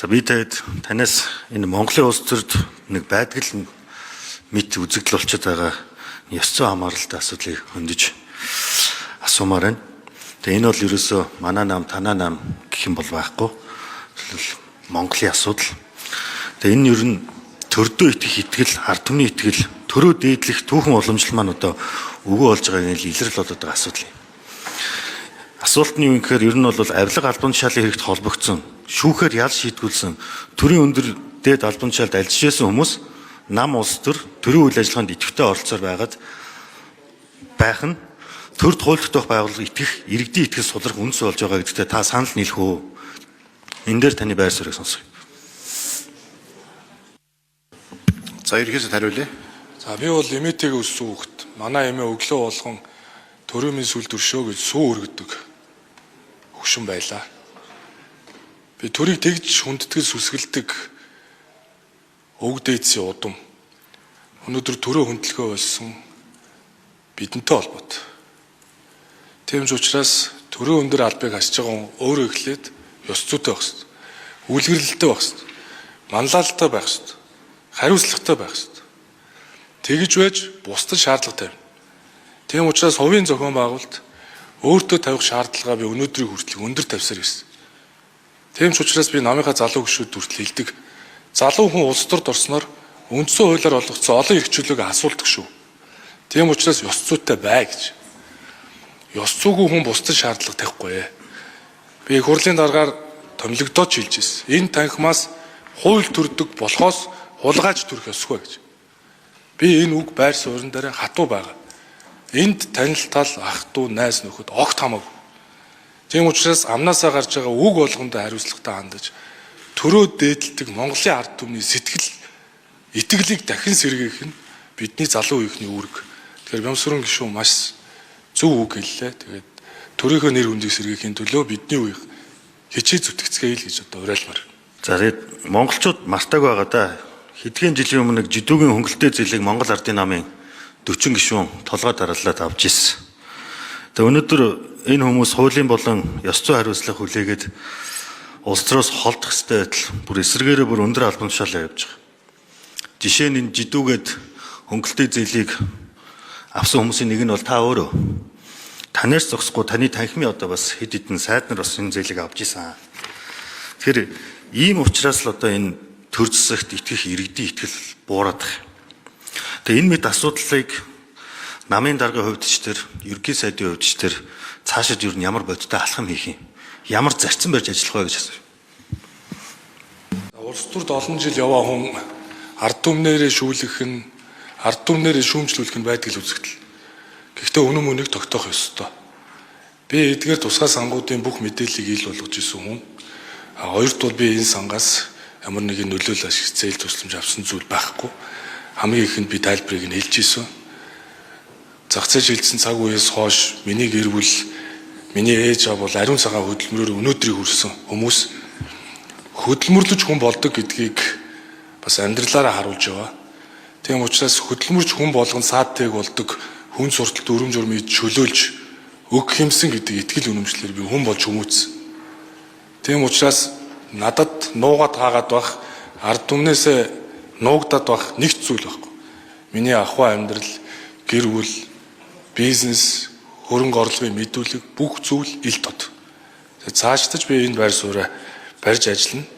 За би танаас энэ Монголын улс төрд нэг байдгал мэд үзэгдэл болчиход байгаа ёс зүйн хамааралтай асуудлыг хөндөж асуумаар байна. Тэгээ энэ бол ерөөсөө манай нам танаа нам гэх юм бол байхгүй. Монголын асуудал. Тэгээ энэ ер нь төрдөө итгэх итгэл, ард түмний итгэл, төрөө дээдлэх түүхэн уламжлал маань одоо өгөө болж байгаа нэг илрэл болоод байгаа асуудал юм. Асуулт нь юу юм гэхээр ер нь бол авилга албан тушаалын хэрэгт холбогдсон, шүүхээр ял шийдгүүлсэн, төрийн өндөр дээд албан тушаалд альжижсэн хүмүүс нам улс төр төрийн үйл ажиллагаанд идэвхтэй оролцоор байх нь төрд хуульдах байгууллага итгэх, иргэдийн итгэл сулрах үндэс болж байгаа гэдэгтээ та санал нийлэх үү? Энэ дээр таны байр суурийг сонсгоё. За ерөөсөд хариулъя. За би бол эмээтэйгээ өссөн хүүхэд. Манай эмээ өглөө болгон төрийн минь сүлд өршөө гэж сүү өргөдөг хөгшин байлаа. Би төрийг тэгж хүндэтгэл сүсгэлдэг өвөг дээдсийн удам. Өнөөдөр төрөө хүндлэгөө болсон бидэнтэй холбоотой. Тийм ч учраас төрийн өндөр албыг хасж байгаа хүн өөрөө эхлээд ёс зүйтэй байх хэрэгтэй. Үлгэрлэлтэй байх хэрэгтэй. Манлайлалтай байх хэрэгтэй. Хариуцлагатай байх хэрэгтэй. Тэгж байж бусдад шаардлага тавина. Тийм учраас хувийн зохион байгуулалт өөртөө тавих шаардлагаа би өнөөдрийн хүртэл өндөр тавьсаар ирсэн. Тийм ч учраас би намынхаа залуу гүшүүд хүртэл хэлдэг. Залуу хүн улс төрд орсноор үндсэн хуулиар олгогдсон олон эрх чөлөөг асуулдаг шүү. Тийм учраас ёс зүйтэй бай гэж. Ёс зүйгүй хүн бусдад шаардлага тавихгүй. Би их хурлын дараагаар томилогдоод хэлж ирсэн. Энэ танхимаас хууль төрдөг болохоос хулгайч төрөх ёсгүй гэж. Би энэ үг байр суурин дээр хатуу байгаа. Энд танилтал ах トゥ найз нөхөд огт хамаагүй. Тийм учраас амнаасаа гарч байгаа үг болгондоо хариуцлагатай хандаж төрөө дээдэлдэг Монголын ард түмний сэтгэл итгэлийг дахин сэргээх нь бидний залуу үеийнхний үүрэг. Тэгэхээр Бямсрын гишүүн маш зөв үг хэллээ. Тэгээд төрийнхөө нэр хүндийг сэргээхийн төлөө бидний үеих хичээ зүтгэцгээе л гэж одоо уриалмаар. За тэгээд монголчууд мартааг байгаа да. Хэдхэн жилийн өмнө жидүүгийн хөнгөлтэй зэлийг Монгол Ардын намын 40 гишүүн толгой дараалаад авч ирсэн. Тэгээ өнөөдөр энэ хүмүүс хуулийн болон ёс зүйн хариуцлага хүлээгээд улс төрөөс холдох ёстой байтал бүр эсрэгээрээ бүр өндөр албан тушаалаа явьж байгаа. Жишээ нь энэ жидүүгээд хөнгөлтэй зэлийг авсан хүмүүсийн нэг нь бол та өөрөө. Танаас зогсохгүй таны танхимын одоо бас хэд хэдэн сайд нар бас энэ зэлийг авч ирсэн. Тэгэхээр ийм учраас л одоо энэ төр засагт итгэх иргэдийн итгэл буураад байна. Тэгээ энэ мэд асуудлыг намын даргын хувьд ч тэр ерөнхий сайдын хувьд ч тэр цаашид юу ямар бодиттой алхам хийх юм. Ямар зарцсан барьж ажиллах вэ гэж асуув. Улс төрд олон жил яваа хүн ард түмнэрээ шүүлэх нь ард түмнэрээ шүүмжлүүлэх нь байдаг л үзэгдэл. Гэхдээ үнэн мөнийг тогтоох ёстой. Би эдгээр тусгай сангуудын бүх мэдээллийг ил болгож исэн хүн. Хоёрт бол би энэ сангаас ямар нэгэн нөлөөлөл ашиг зээл тусламж авсан зүйл байхгүй. Хамгийн ихэнд би тайлбарыг нь хэлж исэн. Зах зээл шилжсэн цаг үеэс хойш миний гэр бүл, миний ээж аав бол ариун цагаан хөдөлмөрөөр өнөөдрийг хүрсэн хүмүүс хөдөлмөрлөж хүн болдог гэдгийг бас амьдралаараа харуулж байгаа. Тийм учраас хөдөлмөрч хүн болгон саадтэйг болдог хүн сурталт өрөм журмыг чөлөөлж өг хэмсэн гэдэг итгэл үнэмшлэр би хүн болж хүмүүцсэн. Тийм учраас надад нуугаад хаагаад байх, ард түмнээсээ нуугдаад байх нэг зүйл байхгүй. Миний ахуй амьдрал, гэр бүл, бизнес, хөрөнгө орлогын мэдүүлэг бүх зүйл ил тод. Цаашдаж би энэ байр сууриа барьж ажиллана.